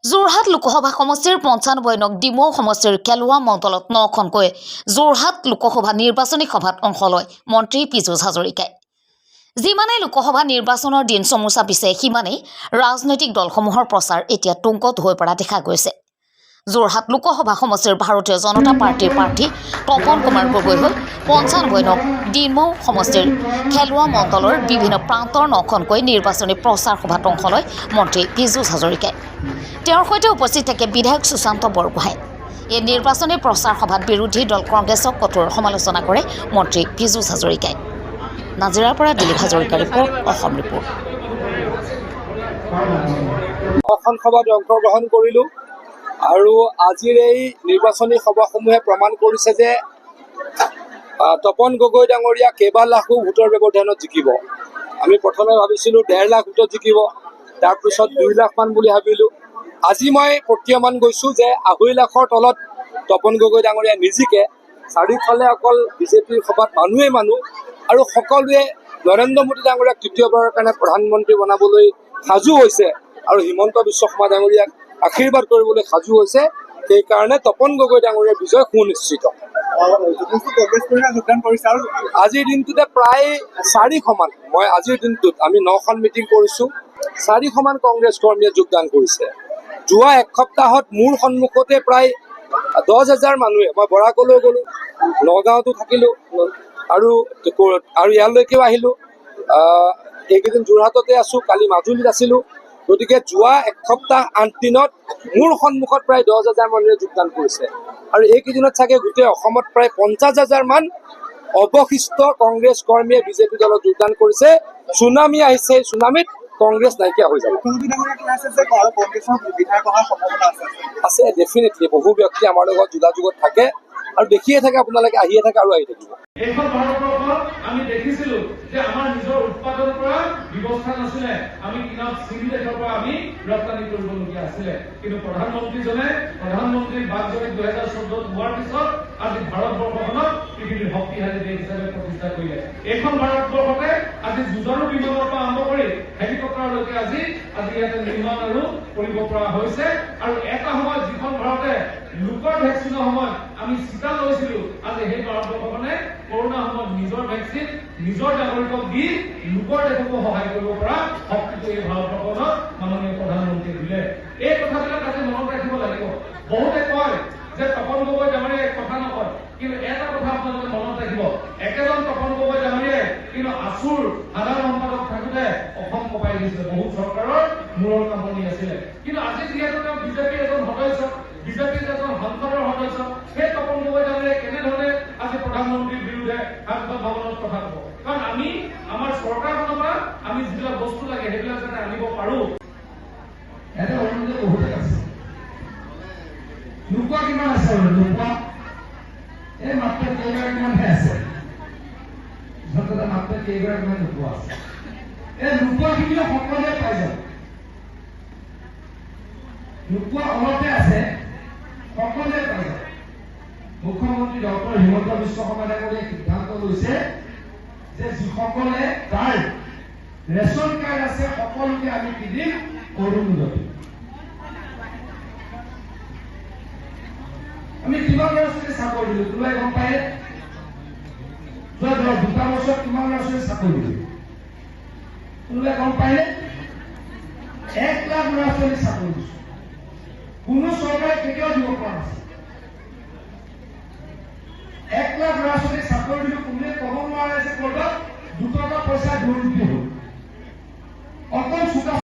যোৰহাট লোকসভা সমষ্টিৰ 95 নং ডিমৌ সমষ্টিৰ কেলুৱা মণ্ডলত 9খনকৈ যোৰহাট লোকসভা নিৰ্বাচনী সভাত অংশ লয় মন্ত্ৰী পীযুষ হাজৰিকাই। যিমানে লোকসভা নিৰ্বাচনৰ দিন চমু চাপিছে সিমানেই ৰাজনৈতিক দলসমূহৰ প্ৰচাৰ এতিয়া তুংকত হৈ পৰা দেখা গৈছে। যোৰহাট লোকসভা সমষ্টিৰ ভাৰতীয় জনতা পাৰ্টিৰ প্ৰাৰ্থী তপন কুমাৰ গগৈ হ'ল 95 নং ডিমৌ সমষ্টিৰ খেলুৱা মণ্ডলৰ বিভিন্ন প্ৰান্তৰ 9খনকৈ নিৰ্বাচনী প্ৰচাৰ সভাত অংশ লয় মন্ত্ৰী পীযুষ হাজৰিকাই। তেওঁৰ সৈতে উপস্থিত থাকে বিধায়ক সুশান্ত বৰগোহাঁই। এই নিৰ্বাচনী প্ৰচাৰ সভাত বিৰোধী দল কংগ্ৰেছক কঠোৰ সমালোচনা কৰে মন্ত্ৰী পীযুষ হাজৰিকাই। নাজিৰাৰ পৰা দিলীপ হাজৰিকাৰ ৰিপৰ্ট, অসম ৰিপৰ্ট। এখন সভাত অংশগ্ৰহণ কৰিলোঁ আৰু আজিৰ এই নিৰ্বাচনী সভাসমূহে প্ৰমাণ কৰিছে যে তপন গগৈ ডাঙৰীয়া কেইবা লাখো ভোটৰ ব্যৱধানত জিকিব। আমি প্ৰথমে ভাবিছিলোঁ 1.5 লাখ ভোটত জিকিব, তাৰপিছত 2 লাখ মান বুলি ভাবিলোঁ। আজি মই প্ৰতীয়মান গৈছোঁ যে 2.5 লাখৰ তলত তপন গগৈ ডাঙৰীয়া নিজিকে। চাৰিওফালে অকল বিজেপিৰ সভাত মানুহ আৰু সকলোৱে নৰেন্দ্ৰ মোদী ডাঙৰীয়াক তৃতীয়বাৰৰ কাৰণে প্ৰধানমন্ত্ৰী বনাবলৈ সাজু হৈছে আৰু হিমন্ত বিশ্ব শৰ্মা ডাঙৰীয়াক আশীৰ্বাদ কৰিবলৈ সাজু হৈছে। সেইকাৰণে তপন গগৈ ডাঙৰীয়াৰ বিজয় সুনিশ্চিত। আজিৰ দিনটোতে প্ৰায় 400 মান, মই আজিৰ দিনটোত আমি 9খন মিটিং কৰিছোঁ, 400 মান কংগ্ৰেছ কৰ্মীয়ে যোগদান কৰিছে। যোৱা এক সপ্তাহত মোৰ সন্মুখতে প্ৰায় 10,000 মানুহে, মই বৰাকলৈ গ'লোঁ, নগাঁৱতো থাকিলোঁ আৰু ইয়ালৈকেও আহিলোঁ। এইকেইদিন যোৰহাটতে আছোঁ, কালি মাজুলীত আছিলোঁ। গতিকে যোৱা এক সপ্তাহ 8 দিনত মোৰ সন্মুখত প্ৰায় 10,000 মানুহে যোগদান কৰিছে আৰু এইকেইদিনত চাগে গোটেই অসমত প্ৰায় 50,000 মান অৱশিষ্ট কংগ্ৰেছ কৰ্মীয়ে বিজেপি দলত যোগদান কৰিছে। চুনামি আহিছে, চুনামিত কংগ্ৰেছ নাইকিয়া হৈ যাব। আছে ডেফিনেটলি, বহু ব্যক্তি আমাৰ লগত যোগাযোগত থাকে আৰু দেখিয়ে থাকে, আপোনালোকে আহিয়ে থাকে আৰু আহি থাকিব। এইখন ভাৰতবৰ্ষত আমি দেখিছিলোঁ যে আমাৰ নিজৰ উৎপাদন কৰা ব্যৱস্থা নাছিলে, আমি কিনা চিনি দেশৰ পৰা আমি ৰপ্তানি কৰিবলগীয়া আছিলে। কিন্তু প্ৰধানমন্ত্ৰী বাগজনীক 2014 হোৱাৰ পিছত আজি ভাৰতবৰ্ষখনক পৃথিৱীৰ শক্তিশালী দেশ হিচাপে প্ৰতিষ্ঠা কৰিলে। এইখন ভাৰতবৰ্ষতে আজি যুঁজাৰু বিমানৰ পৰা আৰম্ভ কৰি হেলিকপ্টাৰলৈকে আজি ইয়াতে নিৰ্মাণ আৰু কৰিব পৰা হৈছে। আৰু এটা সময়ত যিখন ভাৰতে লোকৰ ভেকচিনৰ সময়ত আমি চিটা লৈছিলোঁ, আজি সেই ভাৰতবৰ্ষখনে কৰোণা সময়ত নিজৰ ভেকচিন নিজৰ নাগৰিকক দি লোকৰ দেশকো সহায় কৰিব পৰা শক্তিটো এই ভাৰতবৰ্ষক মাননীয় প্ৰধানমন্ত্ৰীয়ে দিলে। এই কথাবিলাক আজি মনত ৰাখিব লাগিব। বহুতে কয় যে তপন গগৈ ডাঙৰীয়াই কথা নকয়, কিন্তু এটা কথা আপোনালোকে মনত ৰাখিব, একেজন তপন গগৈ ডাঙৰীয়াই কিন্তু আছুৰ সাধাৰণ সম্পাদক থাকোঁতে অসম কঁপাই দিছিলে, বহুত চৰকাৰৰ মূৰৰ কামনি আছিলে। কিন্তু আজি যিহেতু তেওঁ বিজেপিৰ এজন সদস্য, বিজেপিৰ এজন সংসদৰ সদস্য, সেই তপন গগৈ ডাঙৰীয়াই কেনেধৰণে আজি প্ৰধানমন্ত্ৰীৰ বিৰুদ্ধে সাংসদ ভৱনত কথা ক'ব? কাৰণ আমি আমাৰ চৰকাৰখনৰ পৰা আমি যিবিলাক বস্তু লাগে সেইবিলাক যাতে আনিব পাৰোঁ। এটা অনুমতি বহুতে আছে, নোপোৱা কিমান আছে, নোপোৱা এই মাত্ৰ কেইগৰাকীমানহে আছে, মাত্ৰ কেইগৰাকীমান নোপোৱা আছে। এই নোপোৱাখিনিও সকলোৱে পাই যাব, নোপোৱা অলপে আছে, সকলোৱে পাই যাব। মুখ্যমন্ত্ৰী ডক্টৰ হিমন্ত বিশ্ব শৰ্মা ডাঙৰীয়াই সিদ্ধান্ত লৈছে যে যিসকলে তাৰ ৰেচন কাৰ্ড আছে সকলোকে আমি কি দিম, অৰুণোদয়। আমি কিমান ল'ৰা ছোৱালী চাকৰি দিলোঁ কোনোবাই গম পায়? যোৱা 2 বছৰত কিমান ল'ৰা ছোৱালী চাকৰি দিলোঁ কোনোবাই গম পায়নে? 1 লাখ ল'ৰা ছোৱালী চাকৰি দিছোঁ, কোনো চৰকাৰে কেতিয়াও দিব পৰা নাছিল। 1 লাখ ল'ৰা ছোৱালী চাকৰি দিলোঁ, কোনোৱে ক'ব নোৱাৰে যে ক'ৰবাত 2 টকা পইচা দুৰ্নীতি হ'ল।